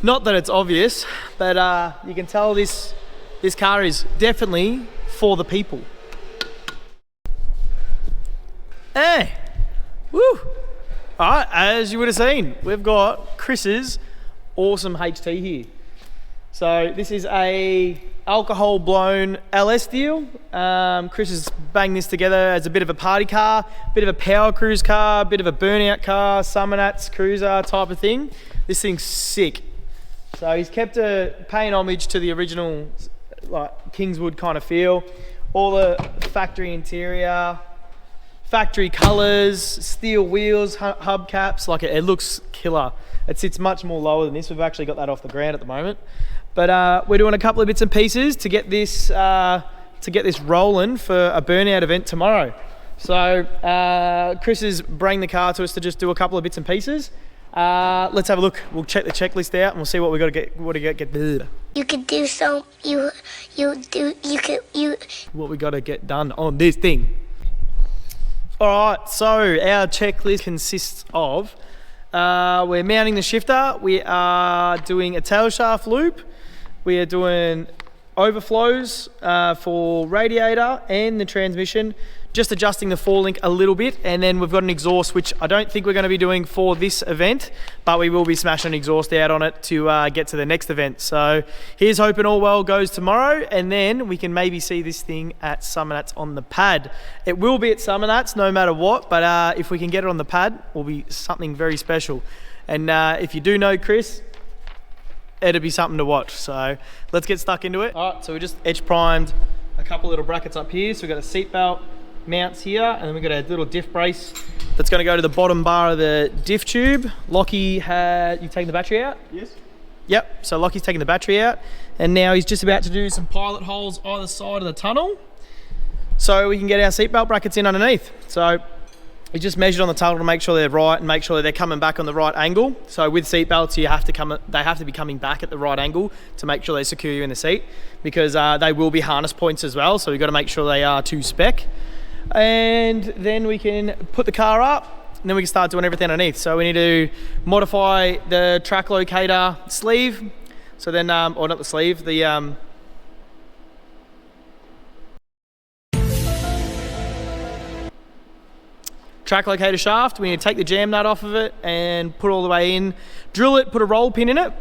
Not that it's obvious, but you can tell this car is definitely for the people. Hey, woo! All right, as you would have seen, we've got Chris's awesome HT here. So this is a alcohol blown LS deal. Chris has banged this together as a bit of a party car, bit of a power cruise car, bit of a burnout car, Summernats cruiser type of thing. This thing's sick. So he's kept paying homage to the original like Kingswood kind of feel. All the factory interior, factory colours, steel wheels, hubcaps. Like it looks killer. It sits much more lower than this. We've actually got that off the ground at the moment. But we're doing a couple of bits and pieces to get this rolling for a burnout event tomorrow. So Chris is bringing the car to us to just do a couple of bits and pieces. Let's have a look. We'll check the checklist out and we'll see what we got to get. What you could do so. What we got to get done on this thing. All right. So our checklist consists of we're mounting the shifter. We are doing a tail shaft loop. We are doing overflows for radiator and the transmission, just adjusting the forelink a little bit, and then we've got an exhaust, which I don't think we're going to be doing for this event, but we will be smashing an exhaust out on it to get to the next event. So here's hoping all well goes tomorrow, and then we can maybe see this thing at Summernats on the pad. It will be at Summernats no matter what, but if we can get it on the pad, it will be something very special. And if you do know Chris, it'll be something to watch. So let's get stuck into it. All right, so we just edge primed a couple little brackets up here. So we've got a seat belt mounts here, and then we've got a little diff brace that's going to go to the bottom bar of the diff tube. Lockie had, you taking the battery out? Yes. Yep, so Lockie's taking the battery out, and now he's just about to do some pilot holes either side of the tunnel so we can get our seatbelt brackets in underneath. So we just measured on the tunnel to make sure they're right and make sure they're coming back on the right angle. So with seatbelts, they have to be coming back at the right angle to make sure they secure you in the seat, because they will be harness points as well. So we've got to make sure they are to spec. And then we can put the car up, and then we can start doing everything underneath. So we need to modify the track locator sleeve. So then, or not the sleeve, the track locator shaft. We need to take the jam nut off of it and put it all the way in, drill it, put a roll pin in it,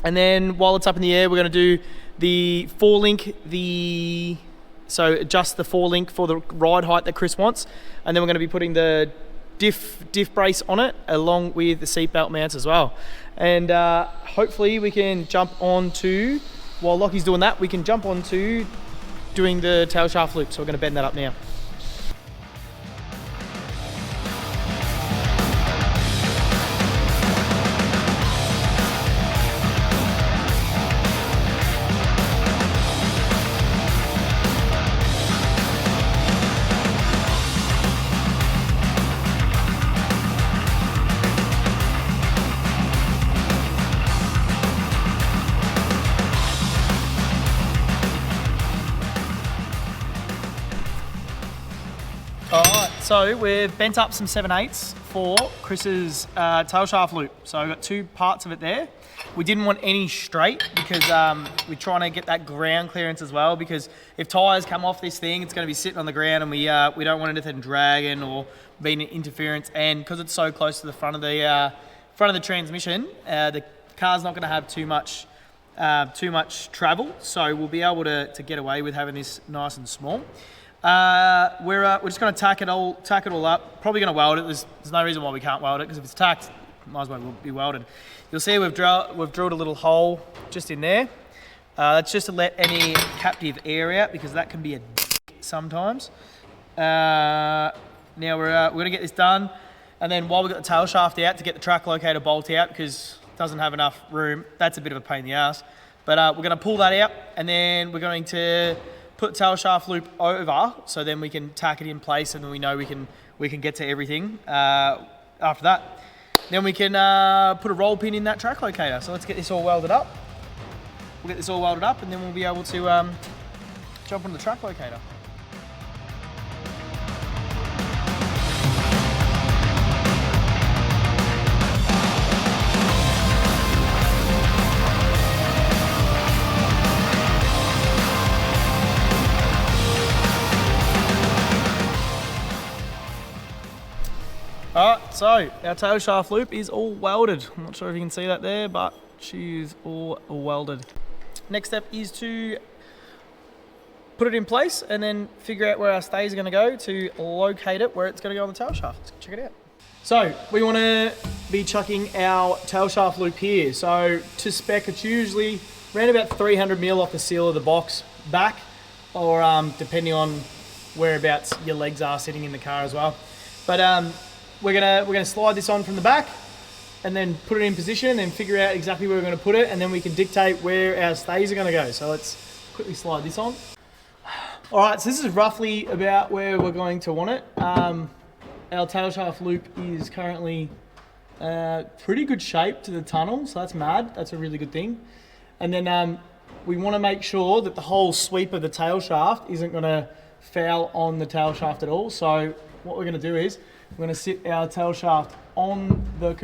and then while it's up in the air, we're going to do the forelink, so adjust the forelink for the ride height that Chris wants, and then we're going to be putting the diff brace on it along with the seatbelt mounts as well. And hopefully we can jump on to, while Lockie's doing that, we can jump on to doing the tail shaft loop. So we're going to bend that up now. So we've bent up some 7/8 for Chris's tail shaft loop. So we've got two parts of it there. We didn't want any straight because we're trying to get that ground clearance as well, because if tyres come off this thing, it's going to be sitting on the ground, and we don't want anything dragging or being an interference. And because it's so close to the front of the transmission, the car's not going to have too much travel. So we'll be able to get away with having this nice and small. We're just going to tack it all up. Probably going to weld it. There's no reason why we can't weld it, because if it's tacked, it might as well be welded. You'll see we've drilled a little hole just in there. That's just to let any captive air out, because that can be a sometimes. Now we're going to get this done, and then while we've got the tail shaft out, to get the track locator bolt out, because it doesn't have enough room. That's a bit of a pain in the ass. But we're going to pull that out, and then we're going to put tail shaft loop over, so then we can tack it in place, and then we know we can get to everything after that. Then we can put a roll pin in that track locator. So let's get this all welded up. We'll get this all welded up, and then we'll be able to jump on the track locator. so our tail shaft loop is all welded. I'm not sure if you can see that there, but she's all welded. Next step is to put it in place and then figure out where our stays are going to go to locate it where it's going to go on the tail shaft. Let's check it out. So we want to be chucking our tail shaft loop here. So to spec, it's usually around about 300 mil off the seal of the box back, or depending on whereabouts your legs are sitting in the car as well. But we're gonna slide this on from the back and then put it in position and then figure out exactly where we're gonna put it, and then we can dictate where our stays are gonna go. So let's quickly slide this on. All right, so this is roughly about where we're going to want it. Our tail shaft loop is currently pretty good shape to the tunnel, so that's mad. That's a really good thing. And then we want to make sure that the whole sweep of the tail shaft isn't going to foul on the tail shaft at all. So what we're going to do is we're going to sit our tail shaft on the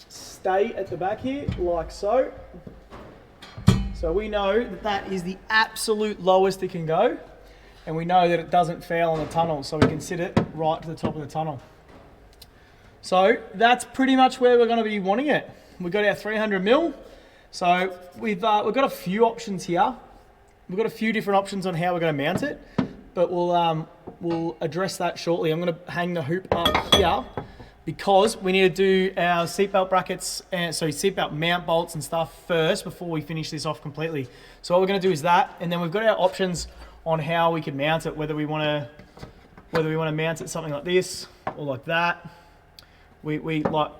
stay at the back here, like so. So we know that that is the absolute lowest it can go, and we know that it doesn't foul on the tunnel, so we can sit it right to the top of the tunnel. So that's pretty much where we're going to be wanting it. We've got our 300 mil. So we've got a few options here. We've got a few different options on how we're going to mount it, but we'll address that shortly. I'm going to hang the hoop up here because we need to do our seatbelt brackets, seatbelt mount bolts and stuff first before we finish this off completely. So what we're going to do is that, and then we've got our options on how we can mount it, whether we want to mount it something like this or like that. We like,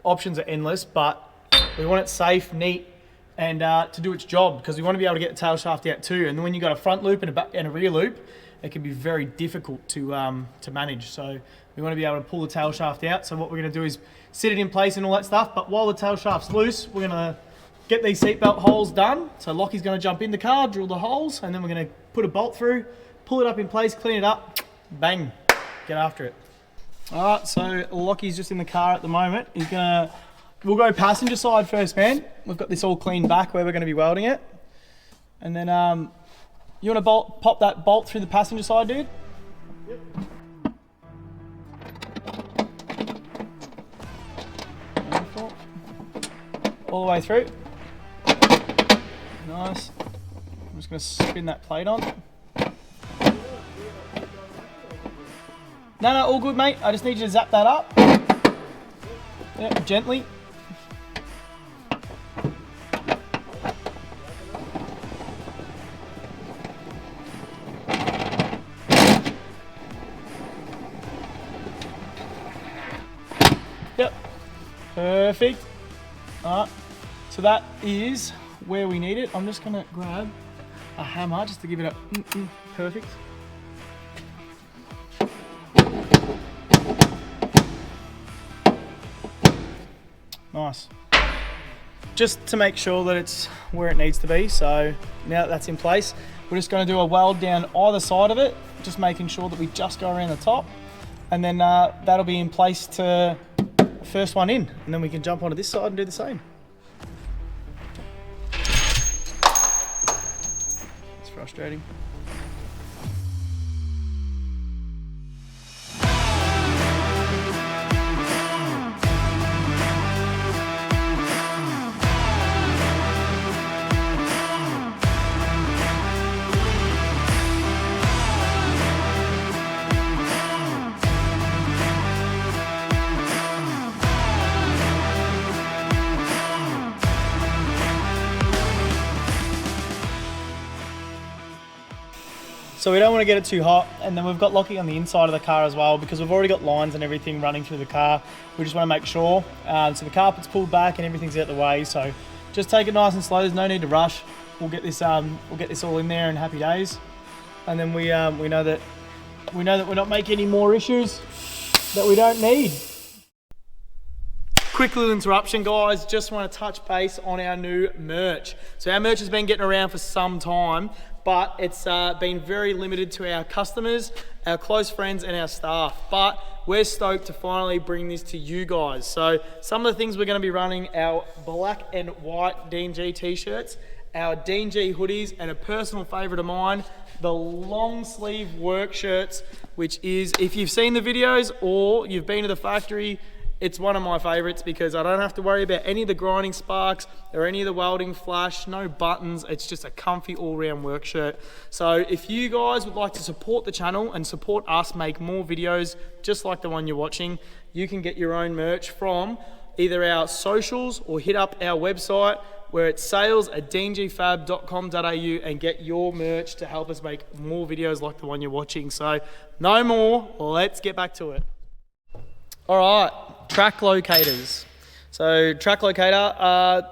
options are endless, but we want it safe, neat, and to do its job, because we want to be able to get the tail shaft out too. And then when you've got a front loop and a rear loop, it can be very difficult to manage. So we want to be able to pull the tail shaft out. So what we're going to do is sit it in place and all that stuff. But while the tail shaft's loose, we're going to get these seatbelt holes done. So Lockie's going to jump in the car, drill the holes, and then we're going to put a bolt through, pull it up in place, clean it up, bang, get after it. All right, so Lockie's just in the car at the moment. We'll go passenger side first, man. We've got this all cleaned back where we're going to be welding it. And then you want to pop that bolt through the passenger side, dude? Yep. All the way through. Nice. I'm just going to spin that plate on. No, all good, mate. I just need you to zap that up. Yeah, gently. Yep. Perfect. All right. So that is where we need it. I'm just going to grab a hammer just to give it a perfect. Nice. Just to make sure that it's where it needs to be. So now that that's in place, we're just going to do a weld down either side of it, just making sure that we just go around the top, and then that'll be in place to the first one in, and then we can jump onto this side and do the same. It's frustrating. So we don't want to get it too hot, and then we've got Lockie on the inside of the car as well, because we've already got lines and everything running through the car. We just want to make sure. So the carpet's pulled back and everything's out the way. So just take it nice and slow. There's no need to rush. We'll get this all in there in happy days, and then we know that we're not making any more issues that we don't need. Quick little interruption, guys. Just want to touch base on our new merch. So our merch has been getting around for some time, but it's been very limited to our customers, our close friends, and our staff. But we're stoked to finally bring this to you guys. So some of the things we're going to be running: our black and white D&G t-shirts, our D&G hoodies, and a personal favourite of mine, the long sleeve work shirts, which is, if you've seen the videos or you've been to the factory, it's one of my favourites because I don't have to worry about any of the grinding sparks or any of the welding flash, no buttons. It's just a comfy all-round work shirt. So if you guys would like to support the channel and support us make more videos just like the one you're watching, you can get your own merch from either our socials or hit up our website where it's sales@dngfab.com.au and get your merch to help us make more videos like the one you're watching. So no more, let's get back to it. All right, track locators. So track locator, I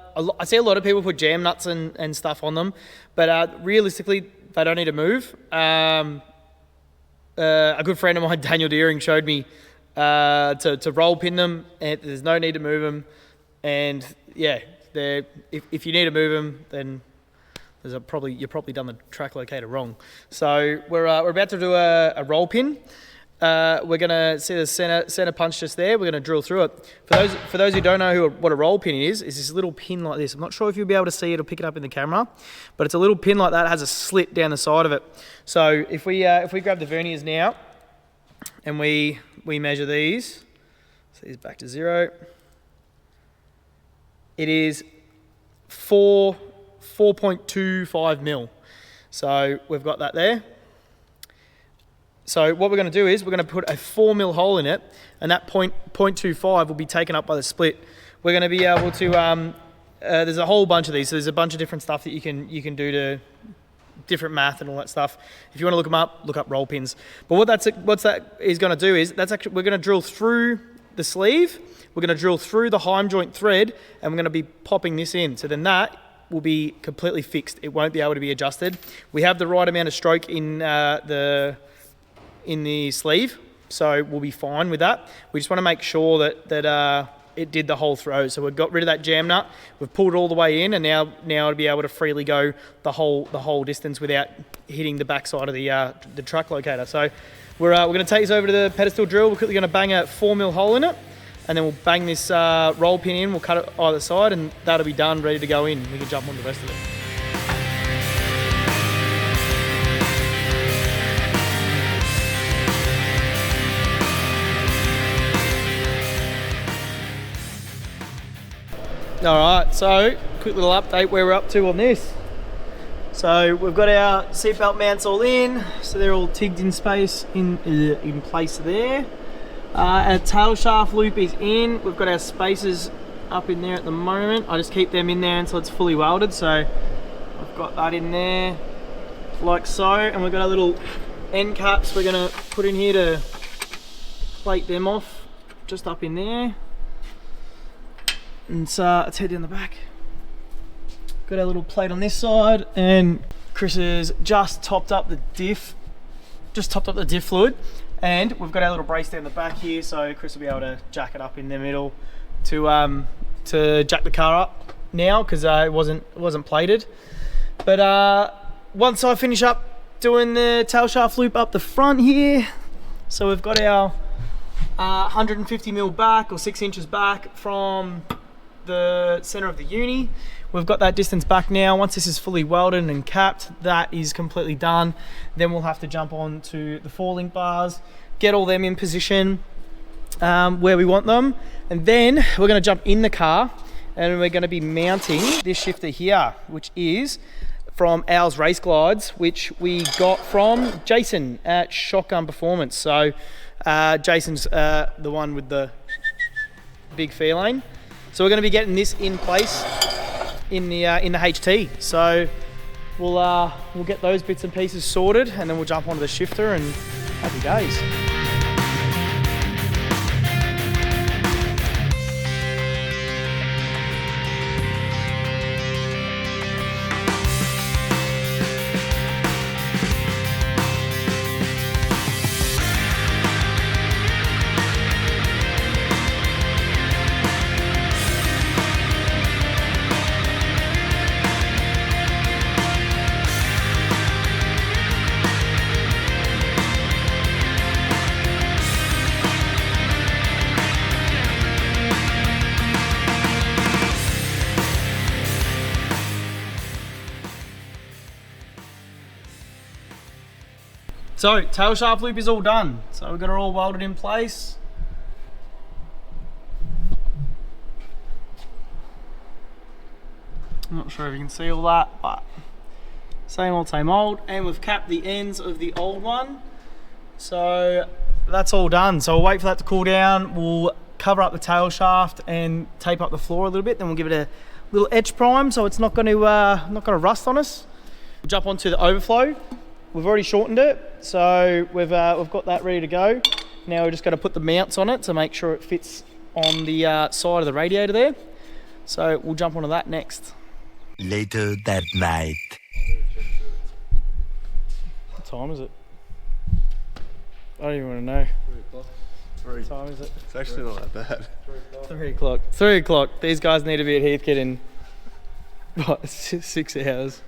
see a lot of people put jam nuts and stuff on them, but realistically, they don't need to move. A good friend of mine, Daniel Deering, showed me to roll pin them, and there's no need to move them. And yeah, if you need to move them, then you've probably done the track locator wrong. So we're about to do a roll pin. We're gonna see the center punch just there. We're gonna drill through it. For those who don't know what a roll pin is this little pin like this. I'm not sure if you'll be able to see it or pick it up in the camera, but it's a little pin like that. It has a slit down the side of it. So if we grab the verniers now and we measure these, so these back to 0. It is 4.25 mil. So we've got that there. So what we're going to do is we're going to put a 4 mil hole in it, and that 0.25 will be taken up by the split. We're going to be able to, there's a whole bunch of these, so there's a bunch of different stuff that you can do to different math and all that stuff. If you want to look them up, look up roll pins. But what that is going to do is we're going to drill through the sleeve, we're going to drill through the heim joint thread, and we're going to be popping this in. So then that will be completely fixed. It won't be able to be adjusted. We have the right amount of stroke in the sleeve, so we'll be fine with that. We just want to make sure that it did the whole throw. So we've got rid of that jam nut, we've pulled it all the way in, and now to be able to freely go the whole distance without hitting the backside of the track locator. So we're going to take this over to the pedestal drill. We're quickly going to bang a 4 mil hole in it, and then we'll bang this roll pin in. We'll cut it either side, and that'll be done, ready to go in. We can jump on the rest of it. All right, so quick little update where we're up to on this. So we've got our seatbelt mounts all in, so they're all tigged in place there. Our tail shaft loop is in. We've got our spacers up in there at the moment. I just keep them in there until it's fully welded. So I've got that in there like so, and we've got our little end caps we're gonna put in here to plate them off just up in there. And so let's head down the back. Got our little plate on this side, and Chris has just topped up the diff fluid, and we've got our little brace down the back here, so Chris will be able to jack it up in the middle to jack the car up now, because it wasn't plated. But once I finish up doing the tail shaft loop up the front here, so we've got our 150 mil back, or 6 inches back from the center of the uni. We've got that distance back now. Once this is fully welded and capped, that is completely done. Then we'll have to jump on to the 4 link bars, get all them in position where we want them, and then we're going to jump in the car and we're going to be mounting this shifter here, which is from Owls Race Glides, which we got from Jason at Shotgun Performance. So Jason's the one with the big feline. So we're going to be getting this in place in the HT. So we'll get those bits and pieces sorted, and then we'll jump onto the shifter and happy days. So tail shaft loop is all done. So we've got it all welded in place. I'm not sure if you can see all that, but same old, same old. And we've capped the ends of the old one. So that's all done. So we'll wait for that to cool down. We'll cover up the tail shaft and tape up the floor a little bit. Then we'll give it a little etch prime so it's not going to rust on us. We'll jump onto the overflow. We've already shortened it, so we've got that ready to go. Now we're just going to put the mounts on it to make sure it fits on the side of the radiator there. So we'll jump onto that next. Later that night. What time is it? I don't even want to know. 3 o'clock. What time is it? It's actually not that bad. 3 o'clock. 3 o'clock. These guys need to be at Heathcote in what, 6 hours.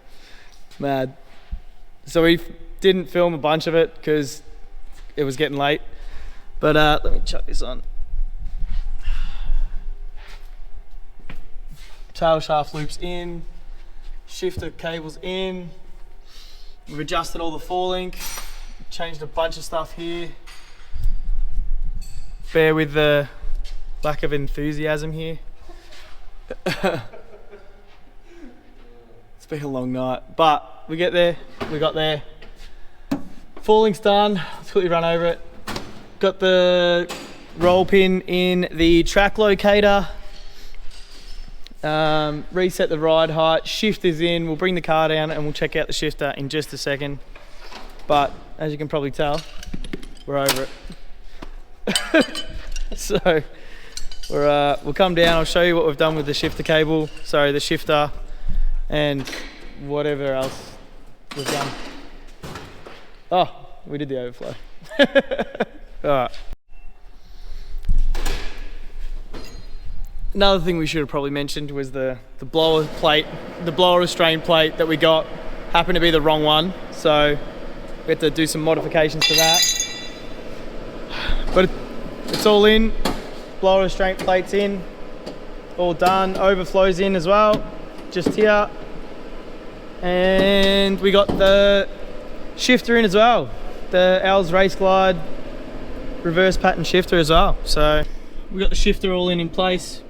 Mad. So we didn't film a bunch of it because it was getting late. But let me chuck this on. Tail shaft loops in. Shifter cables in. We've adjusted all the 4-link. Changed a bunch of stuff here. Bear with the lack of enthusiasm here. It's been a long night, but we get there. We got there. 4-link's done. Let's quickly run over it. Got the roll pin in the track locator. Reset the ride height. Shifter's in. We'll bring the car down and we'll check out the shifter in just a second. But as you can probably tell, we're over it. So we'll come down. I'll show you what we've done with the shifter cable. Sorry, the shifter and whatever else we've done. Oh, we did the overflow. All right. Another thing we should have probably mentioned was the blower plate, the blower restraint plate that we got happened to be the wrong one. So we had to do some modifications to that. But it's all in, blower restraint plate's in, all done, overflows in as well, just here. And we got the shifter in as well, the Al's Race Glide reverse pattern shifter as well. So we got the shifter all in place,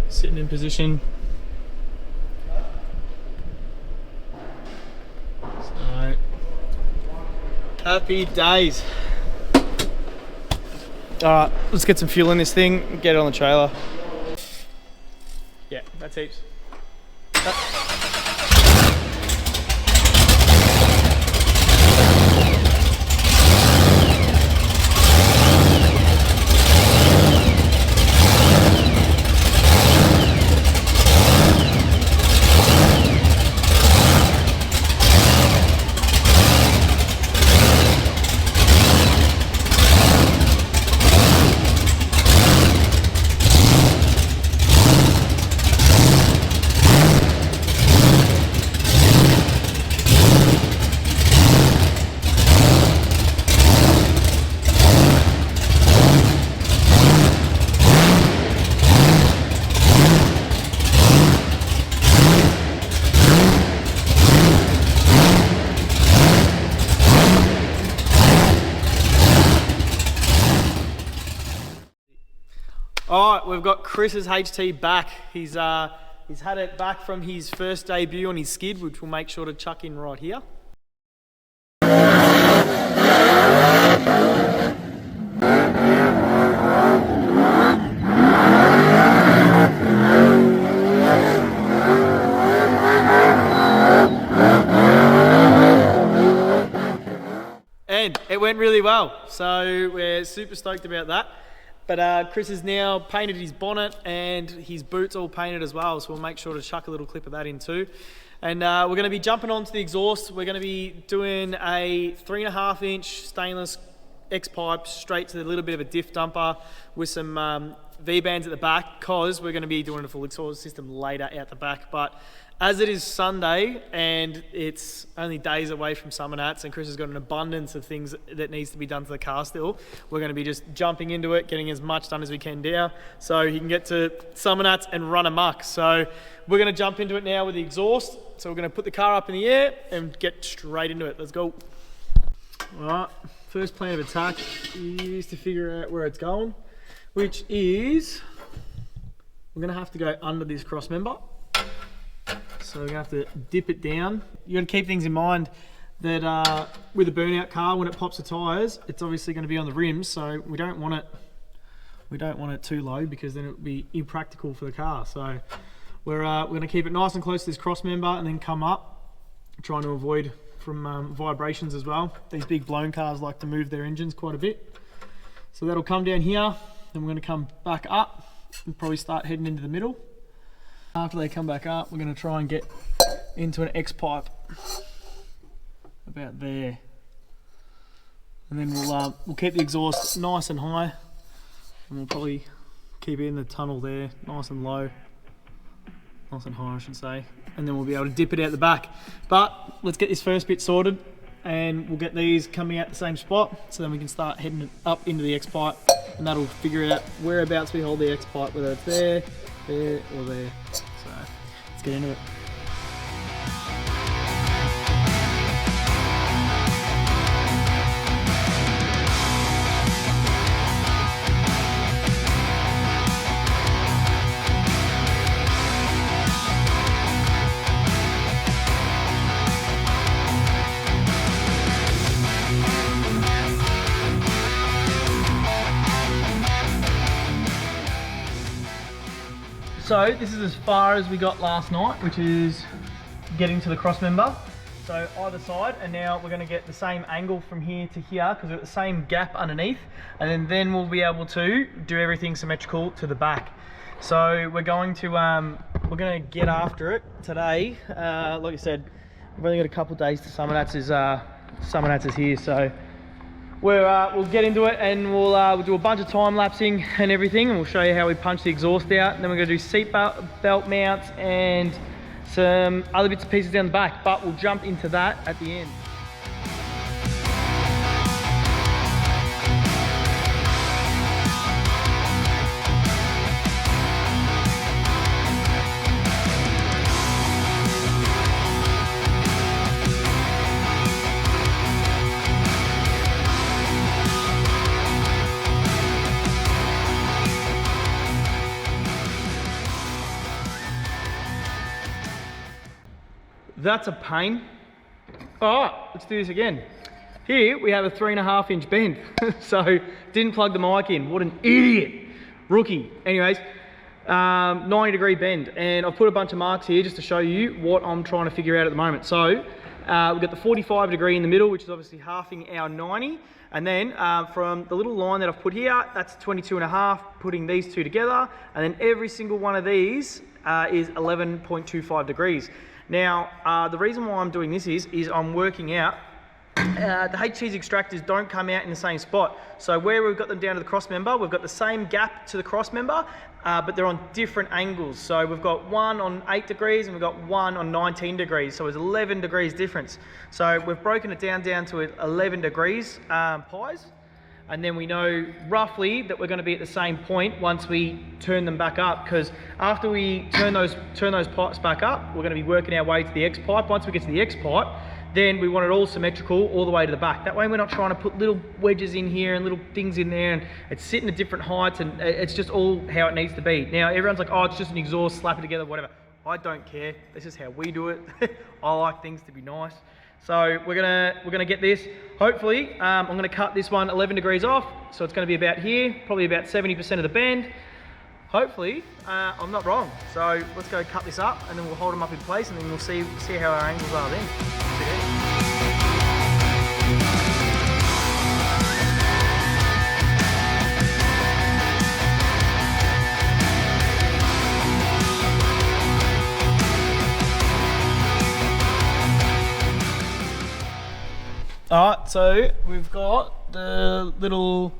sitting in position. So happy days. All right, let's get some fuel in this thing and get it on the trailer. Yeah, that's heaps. All right, we've got Chris's HT back. He's had it back from his first debut on his skid, which we'll make sure to chuck in right here. And it went really well, so we're super stoked about that. But Chris has now painted his bonnet and his boots all painted as well, so we'll make sure to chuck a little clip of that in too. And we're going to be jumping onto the exhaust. We're going to be doing a 3.5-inch stainless X-pipe straight to a little bit of a diff dumper with some V-bands at the back, because we're going to be doing a full exhaust system later out the back. But as it is Sunday and it's only days away from Summernats and Chris has got an abundance of things that needs to be done to the car still, we're going to be just jumping into it, getting as much done as we can now so he can get to Summernats and run amok. So we're going to jump into it now with the exhaust. So we're going to put the car up in the air and get straight into it. Let's go. Alright, first plan of attack is to figure out where it's going, which is we're going to have to go under this cross member. So we're going to have to dip it down. You got to keep things in mind that with a burnout car, when it pops the tyres, it's obviously going to be on the rims, so we don't want it too low because then it would be impractical for the car. So we're going to keep it nice and close to this cross member and then come up, trying to avoid from vibrations as well. These big blown cars like to move their engines quite a bit. So that'll come down here, then we're going to come back up and probably start heading into the middle. After they come back up, we're going to try and get into an X pipe about there, and then we'll keep the exhaust nice and high, and we'll probably keep it in the tunnel there, nice and low, nice and high I should say, and then we'll be able to dip it out the back. But let's get this first bit sorted, and we'll get these coming out the same spot, so then we can start heading up into the X pipe, and that'll figure out whereabouts we hold the X pipe, whether it's there, there or there. So let's get into it. So this is as far as we got last night, which is getting to the cross member. So either side, and now we're going to get the same angle from here to here because we've got the same gap underneath, and then we'll be able to do everything symmetrical to the back. So we're going to get after it today. Like I said, we've only got a couple of days to Summernats is here, so we'll get into it, and we'll do a bunch of time lapsing and everything, and we'll show you how we punch the exhaust out, and then we're going to do seat belt mounts and some other bits and pieces down the back, but we'll jump into that at the end. That's a pain. All right, let's do this again. Here we have a 3.5 inch bend. So didn't plug the mic in. What an idiot. Rookie. Anyways, 90 degree bend. And I've put a bunch of marks here just to show you what I'm trying to figure out at the moment. So we've got the 45 degree in the middle, which is obviously halving our 90. And then from the little line that I've put here, that's 22.5, putting these two together. And then every single one of these is 11.25 degrees. Now, the reason why I'm doing this is I'm working out the HT extractors don't come out in the same spot. So where we've got them down to the cross member, we've got the same gap to the cross member, but they're on different angles. So we've got one on 8 degrees and we've got one on 19 degrees. So it's 11 degrees difference. So we've broken it down to 11 degrees pies. And then we know roughly that we're going to be at the same point once we turn them back up, because after we turn those pipes back up, we're going to be working our way to the X pipe. Once we get to the X pipe, then we want it all symmetrical all the way to the back. That way we're not trying to put little wedges in here and little things in there, and it's sitting at different heights, and it's just all how it needs to be. Now everyone's like, oh, it's just an exhaust, slap it together, whatever. I don't care. This is how we do it. I like things to be nice. So we're gonna get this. Hopefully, I'm gonna cut this one 11 degrees off, so it's gonna be about here, probably about 70% of the bend. Hopefully, I'm not wrong. So let's go cut this up, and then we'll hold them up in place, and then we'll see how our angles are then. Alright, so we've got the little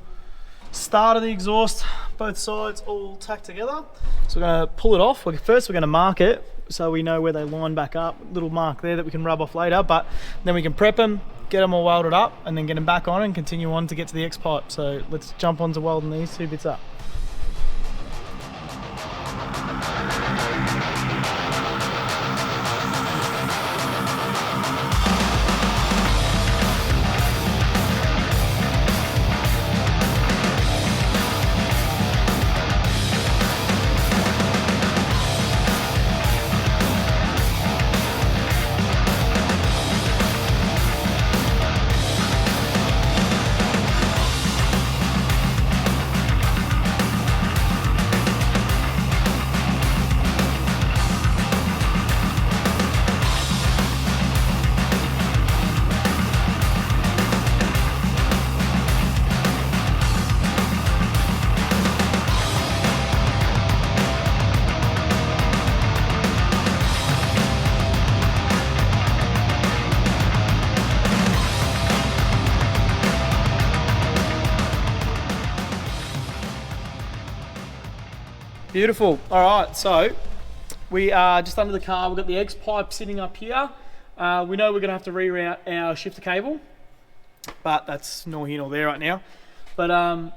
start of the exhaust, both sides all tacked together. So we're going to pull it off. First we're going to mark it so we know where they line back up. Little mark there that we can rub off later, but then we can prep them, get them all welded up, and then get them back on and continue on to get to the X pipe. So let's jump on to welding these two bits up. Beautiful. All right, so we are just under the car. We've got the X pipe sitting up here. We know we're going to have to reroute our shifter cable, but that's nor here nor there right now. But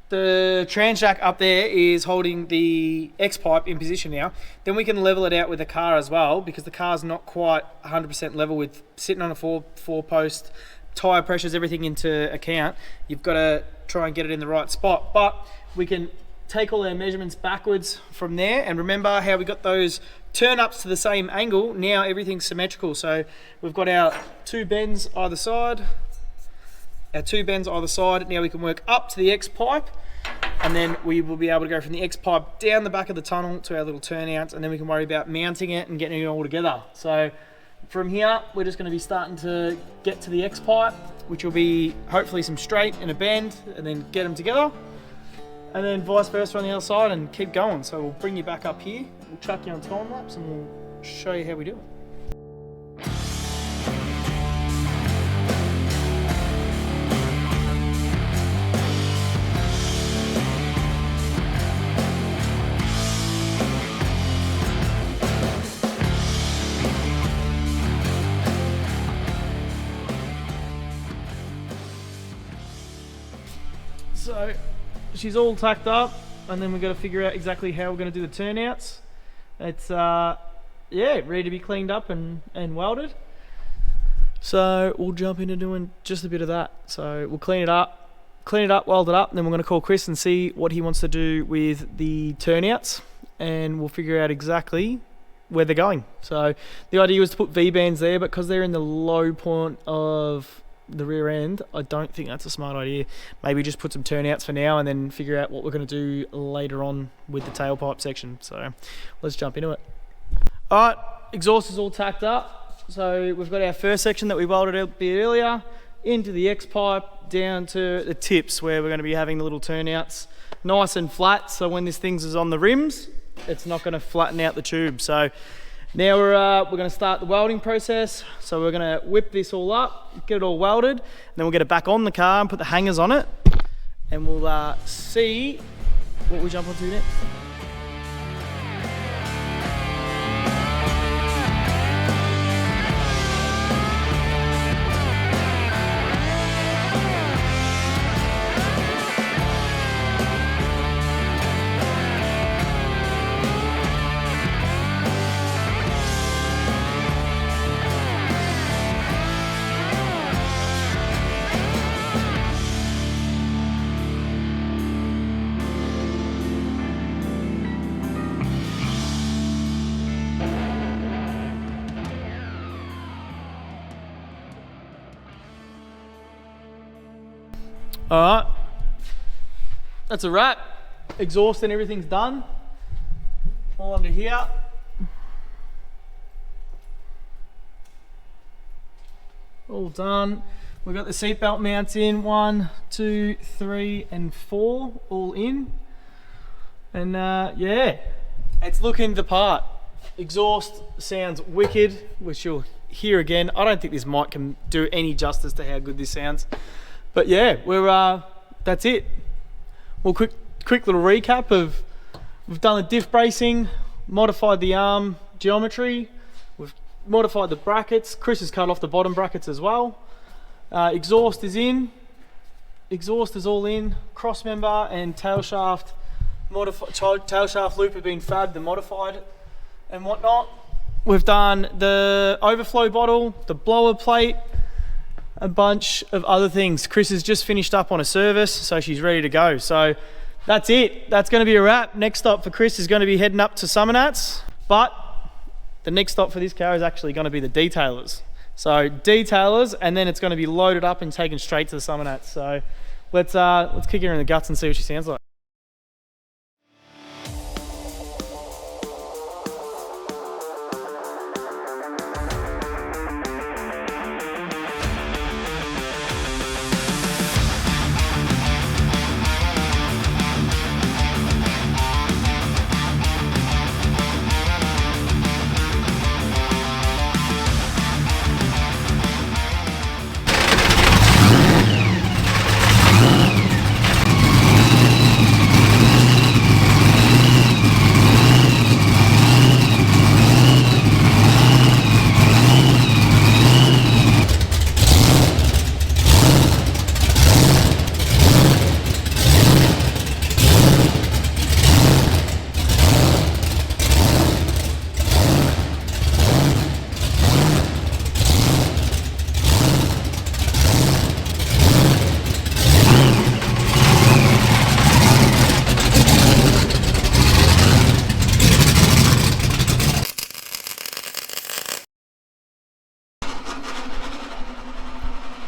the trans jack up there is holding the X pipe in position now. Then we can level it out with the car as well, because the car's not quite 100% level with sitting on a four post, tyre pressures, everything into account. You've got to try and get it in the right spot. But we can take all our measurements backwards from there, and remember how we got those turn ups to the same angle. Now everything's symmetrical. So we've got our two bends either side. Now we can work up to the X pipe, and then we will be able to go from the X pipe down the back of the tunnel to our little turnouts, and then we can worry about mounting it and getting it all together. So from here, we're just going to be starting to get to the X pipe, which will be hopefully some straight and a bend, and then get them together, and then vice versa on the other side, and keep going. So we'll bring you back up here, we'll chuck you on time lapse, and we'll show you how we do it. So she's all tacked up, and then we've got to figure out exactly how we're going to do the turnouts. It's ready to be cleaned up and welded. So we'll jump into doing just a bit of that. So we'll clean it up, weld it up, and then we're going to call Chris and see what he wants to do with the turnouts, and we'll figure out exactly where they're going. So the idea was to put V-bands there, but because they're in the low point of the rear end, I don't think that's a smart idea. Maybe just put some turnouts for now, and then figure out what we're going to do later on with the tailpipe section. So let's jump into it. All right, exhaust is all tacked up. So we've got our first section that we welded a bit earlier into the X pipe, down to the tips where we're going to be having the little turnouts nice and flat, so when this thing is on the rims, it's not going to flatten out the tube. So now we're going to start the welding process. So we're going to whip this all up, get it all welded, and then we'll get it back on the car and put the hangers on it, and we'll see what we jump onto next. All right, that's a wrap. Exhaust and everything's done. All under here. All done. We've got the seatbelt mounts in, 1, 2, 3, and 4, all in. And yeah, it's looking the part. Exhaust sounds wicked, which you'll hear again. I don't think this mic can do any justice to how good this sounds. But yeah, we're that's it. Well, quick little recap of, we've done the diff bracing, modified the arm geometry, we've modified the brackets. Chris has cut off the bottom brackets as well. Exhaust is in. Exhaust is all in. Cross member and tail shaft loop have been fabbed and modified and whatnot. We've done the overflow bottle, the blower plate, a bunch of other things. Chris has just finished up on a service, so she's ready to go. So that's it. That's going to be a wrap. Next stop for Chris is going to be heading up to Summernats, but the next stop for this car is actually going to be the detailers. So detailers, and then it's going to be loaded up and taken straight to the Summernats. So let's kick her in the guts and see what she sounds like.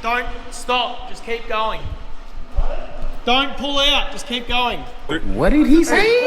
Don't stop. Just keep going. Don't pull out. Just keep going. What did he say?